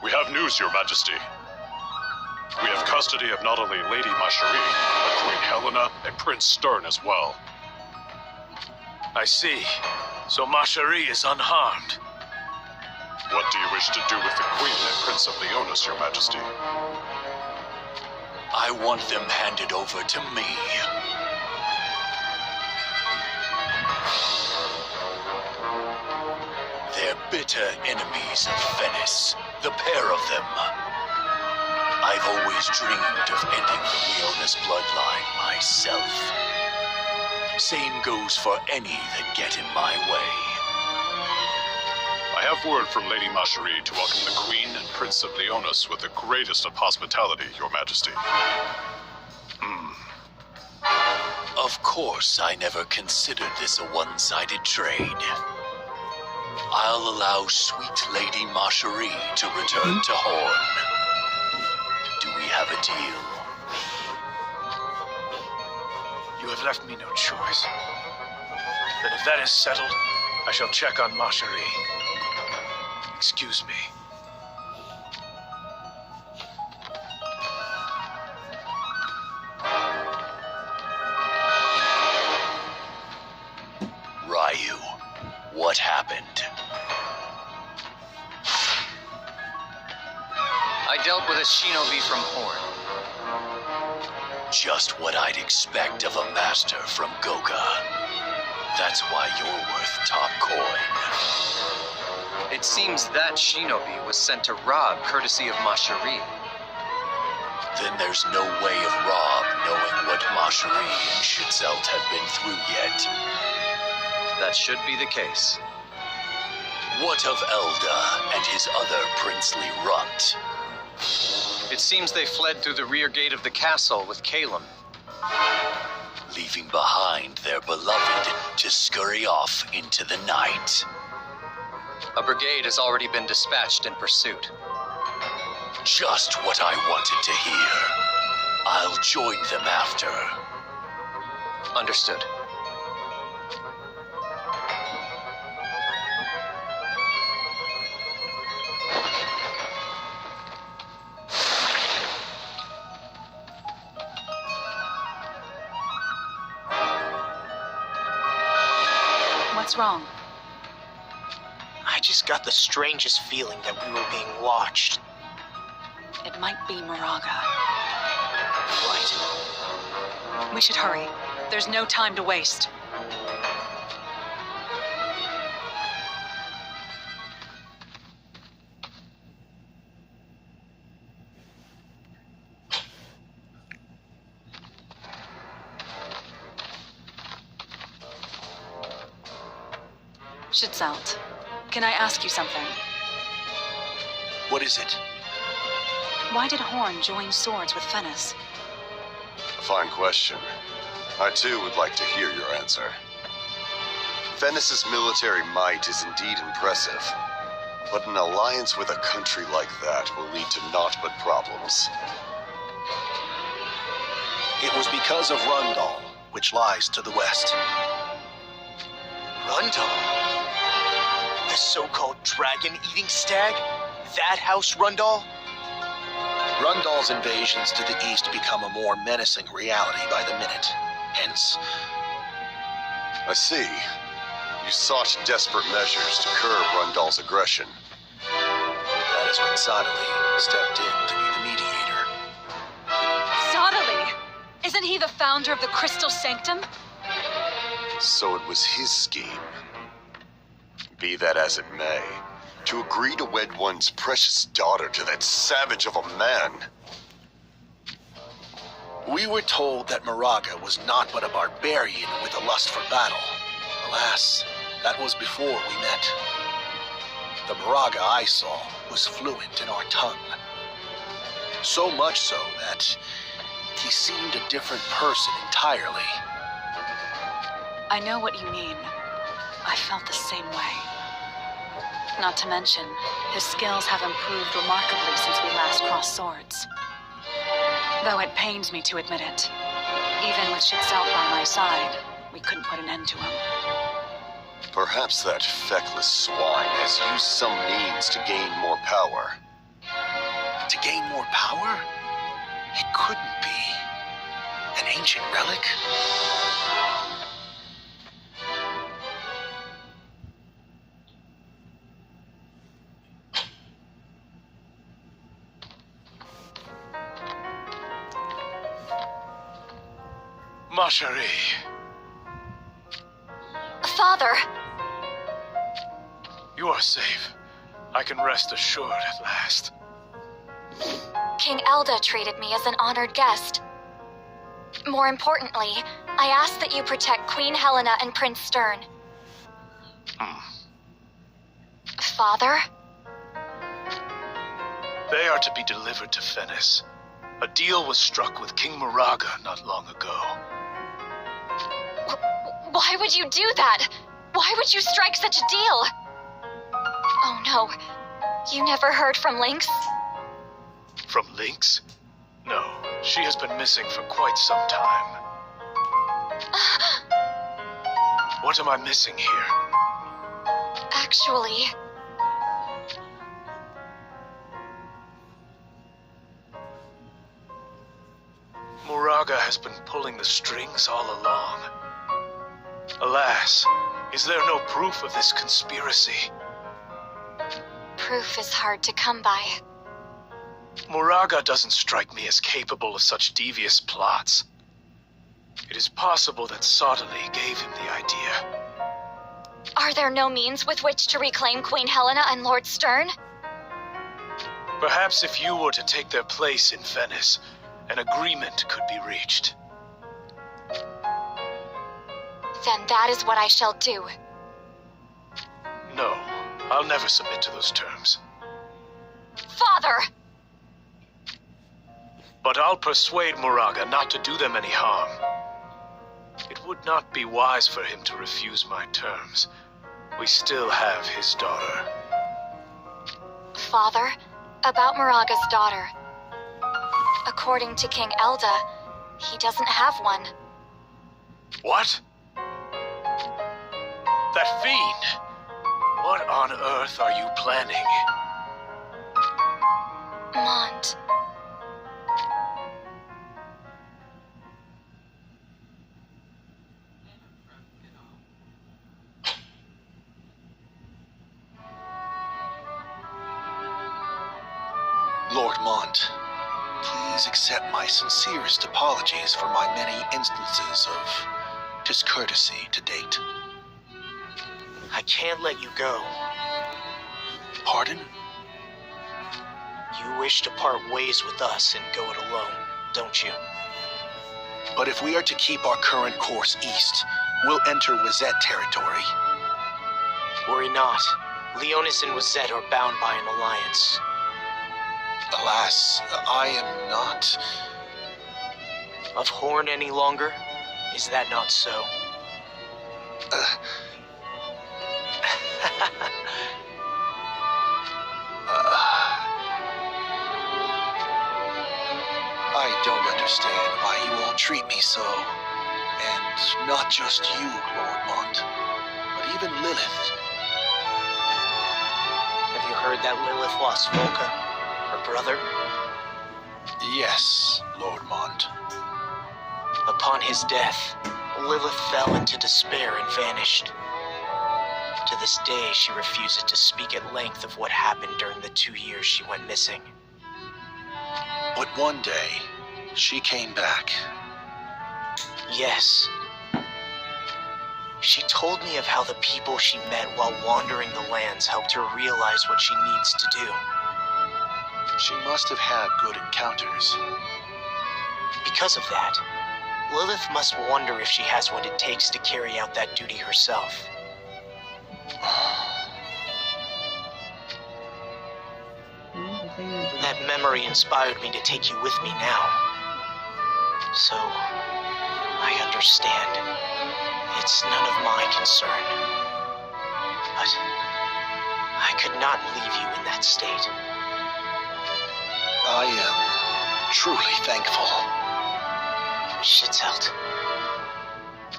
We have news, Your Majesty. We have custody of not only Lady Marcherie, but Queen Helena and Prince Stern as well. I see. So Marcherie is unharmed. What do you wish to do with the Queen and Prince of Leonis, Your Majesty? I want them handed over to me. They're bitter enemies of Venice, the pair of them. I've always dreamed of ending the Leonis bloodline myself. Same goes for any that get in my way. I have word from Lady Marjorie to welcome the Queen and Prince of Leonis with the greatest of hospitality, Your Majesty. Of course, I never considered this a one-sided trade. I'll allow sweet Lady Marjorie to return to Hourne. Do we have a deal? You have left me no choice. Then if that is settled, I shall check on Marjorie. Excuse me. Ryu, what happened? I dealt with a shinobi from Hourne. Just what I'd expect of a master from Goga. That's why you're worth top coin. It seems that shinobi was sent to Rob courtesy of Marjorie. Then there's no way of Rob knowing what Marjorie and Schitzelt have been through yet. That should be the case. What of Elda and his other princely runt? It seems they fled through the rear gate of the castle with Calum, leaving behind their beloved to scurry off into the night. A brigade has already been dispatched in pursuit. Just what I wanted to hear. I'll join them after. Understood. What's wrong? I just got the strangest feeling that we were being watched. It might be Moraga. Right. We should hurry. There's no time to waste. Schitzelt, can I ask you something? What is it? Why did Hourne join swords with Fennis? A fine question. I too would like to hear your answer. Fennis's military might is indeed impressive, but an alliance with a country like that will lead to naught but problems. It was because of Rundal, which lies to the west. Rundal? The so-called dragon-eating stag? That house Rundal? Rundal's invasions to the east become a more menacing reality by the minute. Hence... I see. You sought desperate measures to curb Rundal's aggression. That is when Sadali stepped in to be the mediator. Sadali! Isn't he the founder of the Crystal Sanctum? So it was his scheme. Be that as it may, to agree to wed one's precious daughter to that savage of a man. We were told that Moraga was not but a barbarian with a lust for battle. Alas, that was before we met. The Moraga I saw was fluent in our tongue. So much so that he seemed a different person entirely. I know what you mean. I felt the same way. Not to mention, his skills have improved remarkably since we last crossed swords. Though it pains me to admit it, even with Schitzelt by my side, we couldn't put an end to him. Perhaps that feckless swine has used some means to gain more power. To gain more power? It couldn't be. An ancient relic? Marjorie. Father! You are safe. I can rest assured at last. King Elda treated me as an honored guest. More importantly, I ask that you protect Queen Helena and Prince Stern. Father? They are to be delivered to Venice. A deal was struck with King Moraga not long ago. Why would you do that? Why would you strike such a deal? Oh no. You never heard from Lynx? From Lynx? No, she has been missing for quite some time. What am I missing here? Actually... Moraga has been pulling the strings all along. Alas, is there no proof of this conspiracy? Proof is hard to come by. Moraga doesn't strike me as capable of such devious plots. It is possible that Sottile gave him the idea. Are there no means with which to reclaim Queen Helena and Lord Stern? Perhaps if you were to take their place in Venice, an agreement could be reached. Then that is what I shall do. No, I'll never submit to those terms. Father! But I'll persuade Moraga not to do them any harm. It would not be wise for him to refuse my terms. We still have his daughter. Father, about Moraga's daughter. According to King Elda, he doesn't have one. What? That fiend! What on earth are you planning? Mont. Lord Mont, please accept my sincerest apologies for my many instances of discourtesy to date. I can't let you go. Pardon? You wish to part ways with us and go it alone, don't you? But if we are to keep our current course east, we'll enter Wazette territory. Worry not. Leonis and Wazette are bound by an alliance. Alas, I am not... Of Hourne any longer? Is that not so? I don't understand why you all treat me so. And not just you, Lord Mont, but even Lilith. Have you heard that Lilith lost Volca, her brother? Yes, Lord Mont. Upon his death, Lilith fell into despair and vanished. To this day, she refuses to speak at length of what happened during the 2 years she went missing. But one day, she came back. Yes. She told me of how the people she met while wandering the lands helped her realize what she needs to do. She must have had good encounters. Because of that, Lilith must wonder if she has what it takes to carry out that duty herself. That memory inspired me to take you with me now. So, I understand. It's none of my concern. But I could not leave you in that state. I am truly thankful. Shit's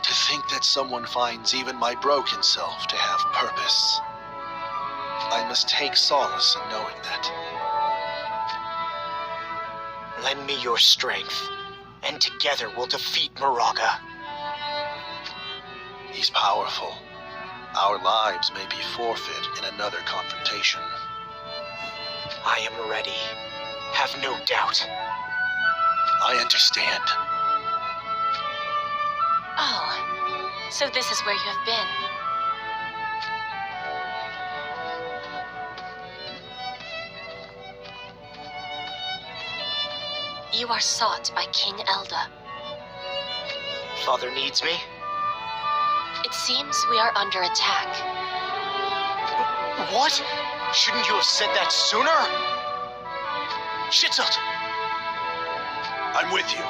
To think that someone finds even my broken self to have purpose. I must take solace in knowing that. Lend me your strength, and together we'll defeat Moraga. He's powerful. Our lives may be forfeit in another confrontation. I am ready. Have no doubt. I understand. Oh, so this is where you have been. You are sought by King Elda. Father needs me? It seems we are under attack. What? Shouldn't you have said that sooner? Schitzelt! I'm with you.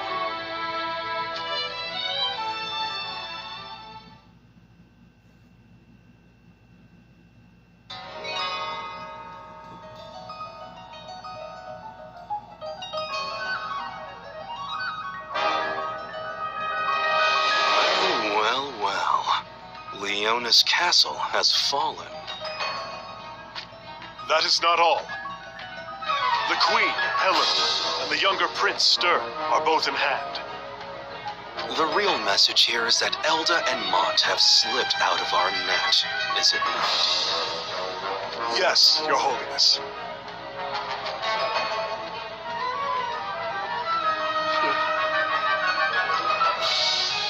Well. Leona's castle has fallen. That is not all. The Queen, Helena, and the younger Prince Stern are both in hand. The real message here is that Elda and Mont have slipped out of our net, is it not? Yes, Your Holiness.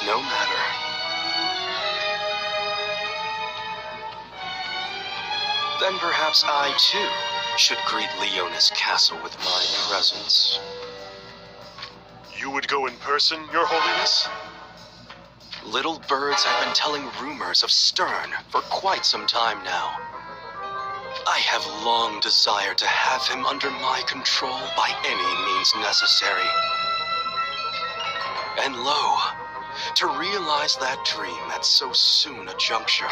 No matter. Then perhaps I, too, should greet Leona's castle with my presence. You would go in person, Your Holiness? Little birds have been telling rumors of Stern for quite some time now. I have long desired to have him under my control by any means necessary. And lo, to realize that dream at so soon a juncture